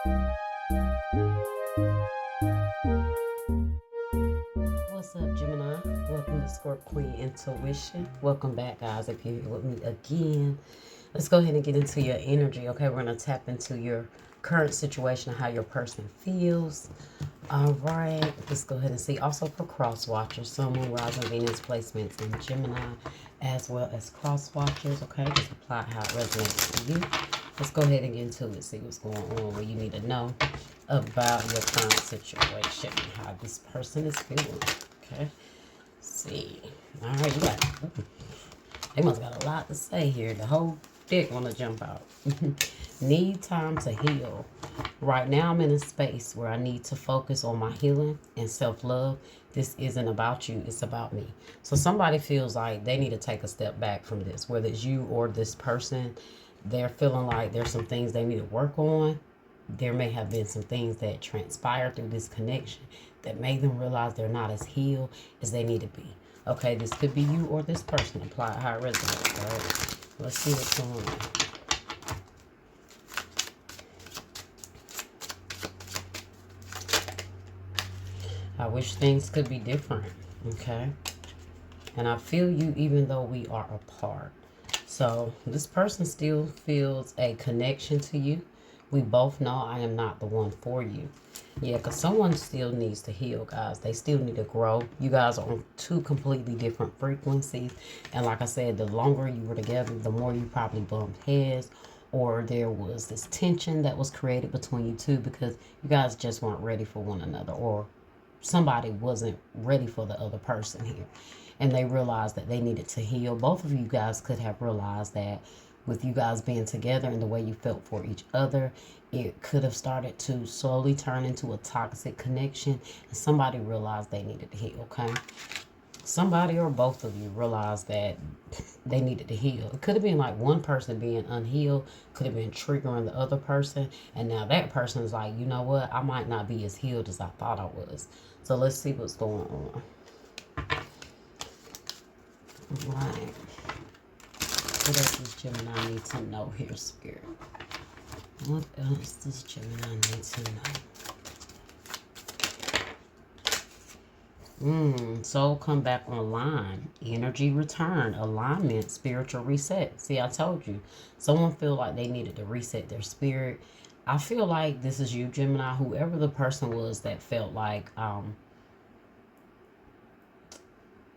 What's up, Gemini? Welcome to Scorp Queen Intuition. Welcome back, guys. If you're here with me again, let's go ahead and get into your energy. Okay, we're gonna tap into your current situation and how your person feels. All right, let's go ahead and see. Also for cross watchers, someone rising Venus placements in Gemini, as well as cross watchers. Okay, just apply how it resonates for you. Let's go ahead and get into it. See what's going on. What you need to know about your current situation, how this person is feeling. Okay, see. All right, you got. They must got a lot to say here. The whole dick want to jump out. Need time to heal. Right now, I'm in a space where I need to focus on my healing and self-love. This isn't about you, it's about me. So somebody feels like they need to take a step back from this, whether it's you or this person. They're feeling like there's some things they need to work on. There may have been some things that transpired through this connection that made them realize they're not as healed as they need to be. Okay, this could be you or this person. Apply how it resonates. All right, let's see what's going on. I wish things could be different. Okay, and I feel you even though we are apart. So this person still feels a connection to you. We both know I am not the one for you. Yeah, because someone still needs to heal, guys. They still need to grow. You guys are on two completely different frequencies. And like I said, the longer you were together, the more you probably bumped heads, or there was this tension that was created between you two because you guys just weren't ready for one another, or somebody wasn't ready for the other person here. And they realized that they needed to heal. Both of you guys could have realized that with you guys being together and the way you felt for each other, it could have started to slowly turn into a toxic connection, and somebody realized they needed to heal. Okay, somebody or both of you realized that they needed to heal. It could have been like one person being unhealed, could have been triggering the other person, and now that person is like, you know what, I might not be as healed as I thought I was. So let's see what's going on. All right, what else does Gemini need to know here, Spirit? What else does Gemini need to know? Soul come back online. Energy return. Alignment. Spiritual reset. See, I told you. Someone feel like they needed to reset their spirit. I feel like this is you, Gemini. Whoever the person was that felt like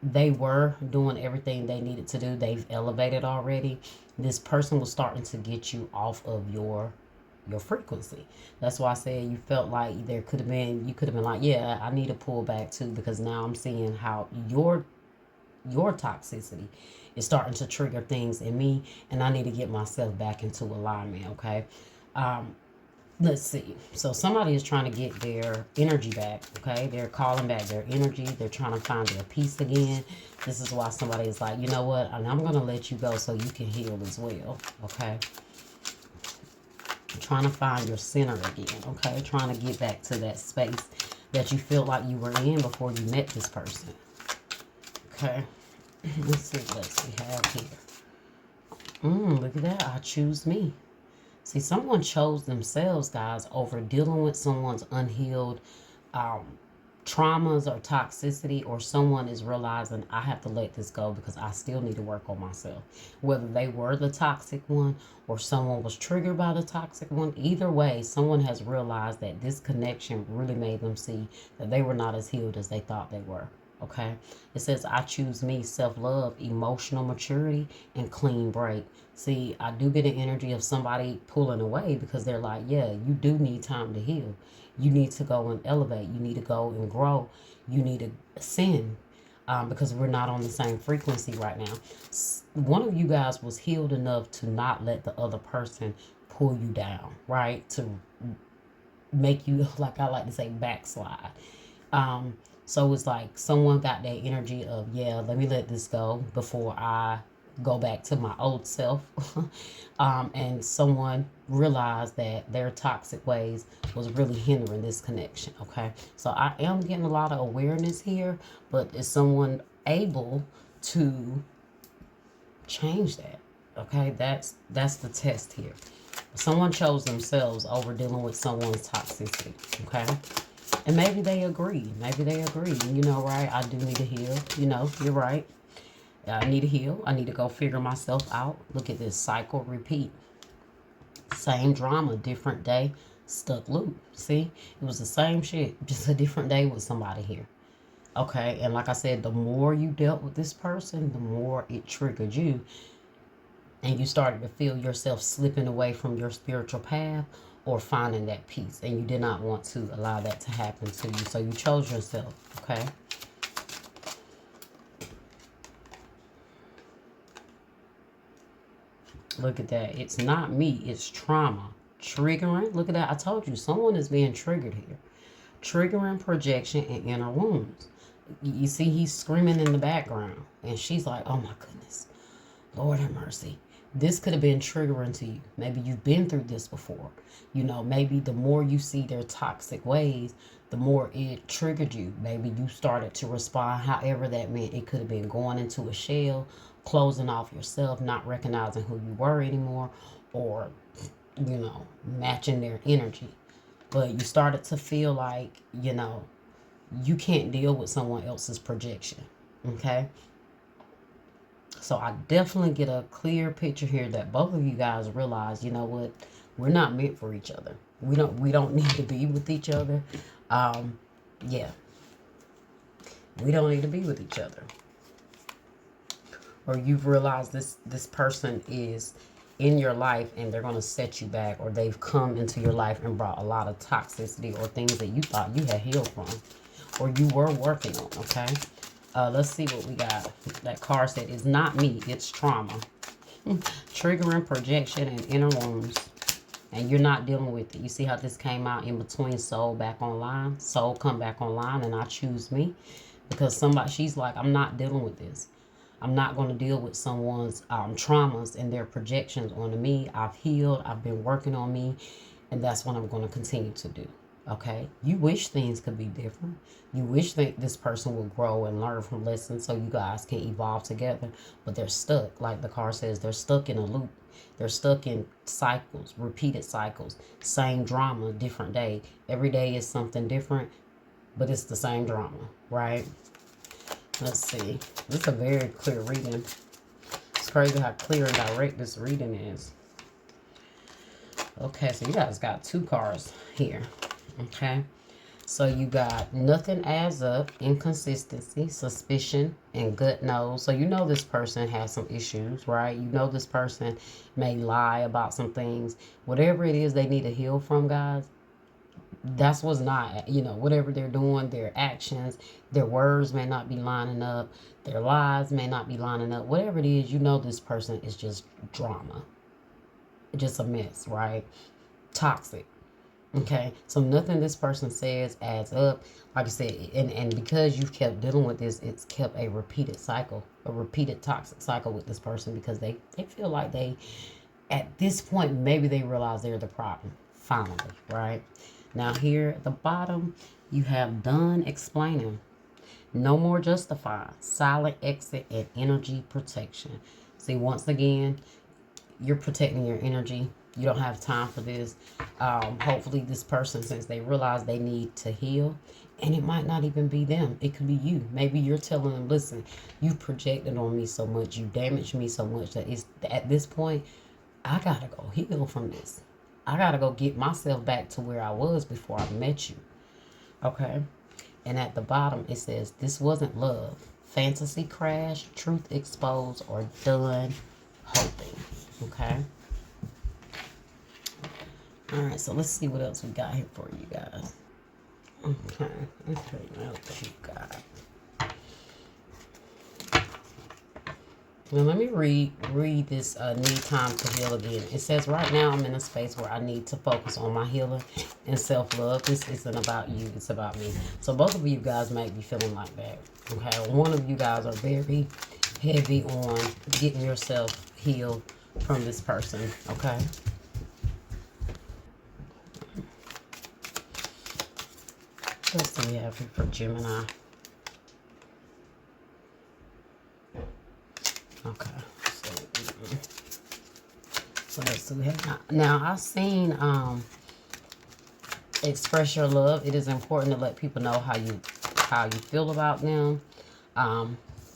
they were doing everything they needed to do. They've elevated already. This person was starting to get you off of your frequency. That's why I said you felt like there could have been, you could have been like, yeah, I need to pull back too, because now I'm seeing how your toxicity is starting to trigger things in me, and I need to get myself back into alignment. Okay, let's see. So somebody is trying to get their energy back. Okay, they're calling back their energy. They're trying to find their peace again. This is why somebody is like, you know what, and I'm gonna let you go so you can heal as well. Okay, trying to find your center again. Okay, trying to get back to that space that you feel like you were in before you met this person. Okay, let's see what else we have here. Look at that. I choose me. See, someone chose themselves, guys, over dealing with someone's unhealed traumas or toxicity, or someone is realizing I have to let this go because I still need to work on myself. Whether they were the toxic one or someone was triggered by the toxic one, either way, someone has realized that this connection really made them see that they were not as healed as they thought they were. Okay, it says I choose me, self-love, emotional maturity, and clean break. See, I do get an energy of somebody pulling away because they're like, yeah, you do need time to heal. You need to go and elevate. You need to go and grow. You need to ascend, because we're not on the same frequency right now. One of you guys was healed enough to not let the other person pull you down, right? To make you, like I like to say, backslide. So it's like someone got that energy of, yeah, let me let this go before I go back to my old self. And someone realized that their toxic ways was really hindering this connection. Okay, so I am getting a lot of awareness here, but is someone able to change that? Okay, that's the test here. Someone chose themselves over dealing with someone's toxicity, okay? And maybe they agree. Maybe they agree. You know, right? I do need to heal. You know, you're right. I need to heal. I need to go figure myself out. Look at this cycle, repeat. Same drama, different day, stuck loop. See? It was the same shit, just a different day with somebody here. Okay, and like I said, the more you dealt with this person, the more it triggered you. And you started to feel yourself slipping away from your spiritual path or finding that peace. And you did not want to allow that to happen to you. So you chose yourself, okay? Look at that. It's not me. It's trauma. Triggering. Look at that. I told you, someone is being triggered here. Triggering, projection, and inner wounds. You see, he's screaming in the background. And she's like, oh my goodness. Lord have mercy. This could have been triggering to you. Maybe you've been through this before. You know, maybe the more you see their toxic ways, the more it triggered you. Maybe you started to respond however that meant. It could have been going into a shell, closing off yourself, not recognizing who you were anymore, or, you know, matching their energy. But you started to feel like, you know, you can't deal with someone else's projection. Okay? So I definitely get a clear picture here that both of you guys realize, you know what, we're not meant for each other. We don't need to be with each other. Yeah. We don't need to be with each other. Or you've realized this person is in your life and they're going to set you back, or they've come into your life and brought a lot of toxicity or things that you thought you had healed from or you were working on, okay? Let's see what we got. That card said, it's not me, it's trauma. Triggering, projection, and inner wounds. And you're not dealing with it. You see how this came out in between soul back online? Soul come back online and I choose me. Because somebody, she's like, I'm not dealing with this. I'm not going to deal with someone's traumas and their projections onto me. I've healed. I've been working on me. And that's what I'm going to continue to do. Okay? You wish things could be different. You wish that this person would grow and learn from lessons so you guys can evolve together. But they're stuck. Like the card says, they're stuck in a loop. They're stuck in cycles, repeated cycles. Same drama, different day. Every day is something different, but it's the same drama, right? Let's see. This is a very clear reading. It's crazy how clear and direct this reading is. Okay, so you guys got two cards here. Okay. So you got nothing adds up, inconsistency, suspicion, and gut knows. So you know this person has some issues, right? You know this person may lie about some things. Whatever it is they need to heal from, guys, that's what's not, you know, whatever they're doing, their actions, their words may not be lining up, their lies may not be lining up. Whatever it is, you know this person is just drama. Just a mess, right? Toxic. Okay, so nothing this person says adds up. Like I said, and because you've kept dealing with this, it's kept a repeated cycle, a repeated toxic cycle with this person because they feel like they, at this point, maybe they realize they're the problem. Finally, right? Now here at the bottom, you have done explaining. No more justifying. Silent exit and energy protection. See, once again, you're protecting your energy. You don't have time for this. Hopefully this person, since they realize they need to heal, and it might not even be them. It could be you. Maybe you're telling them, listen, you projected on me so much. You damaged me so much that it's at this point, I got to go heal from this. I got to go get myself back to where I was before I met you. Okay? And at the bottom, it says, this wasn't love. Fantasy crash, truth exposed, or done hoping. Okay? Alright, so let's see what else we got here for you guys. Okay, let's see what else you got. Now let me read this need time to heal again. It says, right now I'm in a space where I need to focus on my healing and self-love. This isn't about you, it's about me. So both of you guys might be feeling like that. Okay, one of you guys are very heavy on getting yourself healed from this person. Okay. What else do we have here for Gemini? Okay, so let's So we have now I've seen express your love. It is important to let people know how you feel about them.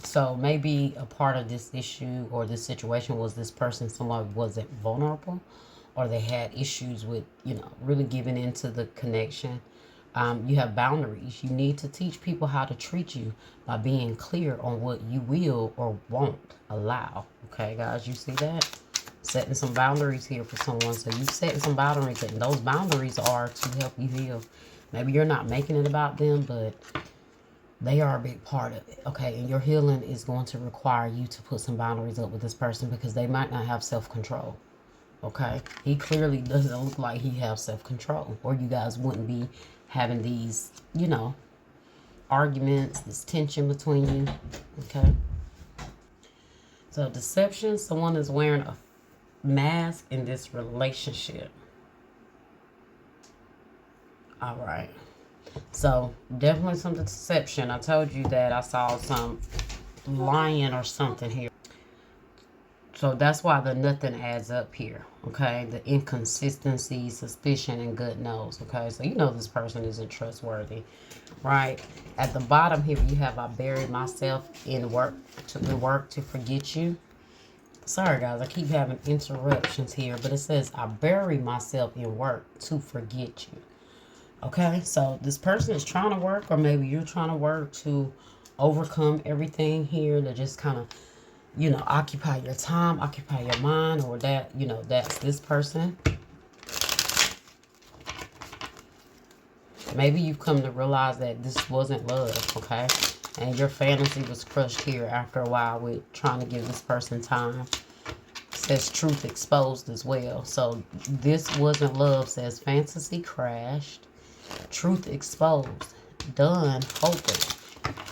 So maybe a part of this issue or this situation was this person, someone wasn't vulnerable, or they had issues with, really giving into the connection. You have boundaries. You need to teach people how to treat you by being clear on what you will or won't allow. Okay, guys, you see that? Setting some boundaries here for someone. So you setting some boundaries, and those boundaries are to help you heal. Maybe you're not making it about them, but they are a big part of it. Okay, and your healing is going to require you to put some boundaries up with this person because they might not have self-control. Okay, he clearly doesn't look like he has self-control, or you guys wouldn't be having these, arguments, this tension between you. Okay, so deception, someone is wearing a mask in this relationship. All right, so definitely some deception. I told you that I saw some lying or something here. So that's why the nothing adds up here, okay? The inconsistency, suspicion, and good knows, okay? So you know this person isn't trustworthy, right? At the bottom here, you have I buried myself in work to forget you. Sorry, guys, I keep having interruptions here, but it says I bury myself in work to forget you, okay? So this person is trying to work, or maybe you're trying to work to overcome everything here, to just kind of occupy your time, occupy your mind, or that, that's this person. Maybe you've come to realize that this wasn't love, okay? And your fantasy was crushed here after a while with trying to give this person time. It says truth exposed as well. So this wasn't love, says fantasy crashed, truth exposed, done, hoping.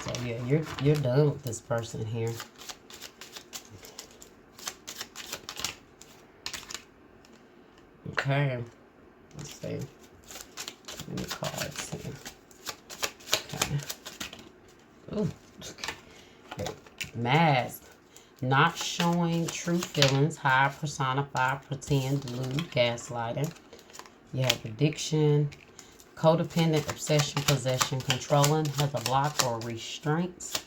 So yeah, you're done with this person here. Okay, let's see. How many cards here? Okay. Ooh. Okay. Mask. Not showing true feelings. Hide, personify, pretend, delude, gaslighting. You have addiction, codependent, obsession, possession, controlling, has a block or restraints.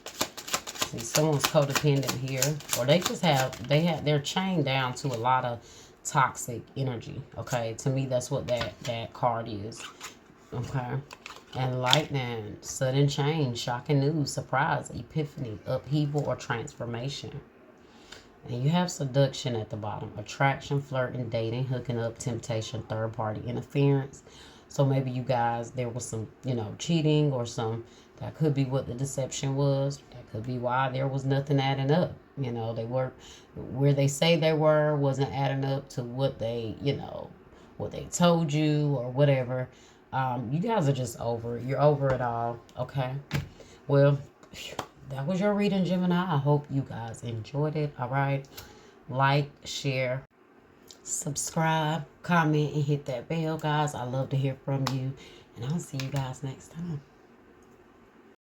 See, someone's codependent here, or they just they're chained down to a lot of toxic energy. Okay, to me that's what that card is. Okay, and lightning, sudden change, shocking news, surprise, epiphany, upheaval, or transformation. And you have seduction at the bottom, attraction, flirting, dating, hooking up, temptation, third party interference. So maybe you guys, there was some cheating, or that could be what the deception was. That could be why there was nothing adding up. They were where they say they wasn't adding up to what they, what they told you or whatever. You guys are just over it. You're over it all. Okay. Well, that was your reading, Gemini. I hope you guys enjoyed it. All right. Like, share, subscribe, comment, and hit that bell, guys. I love to hear from you. And I'll see you guys next time.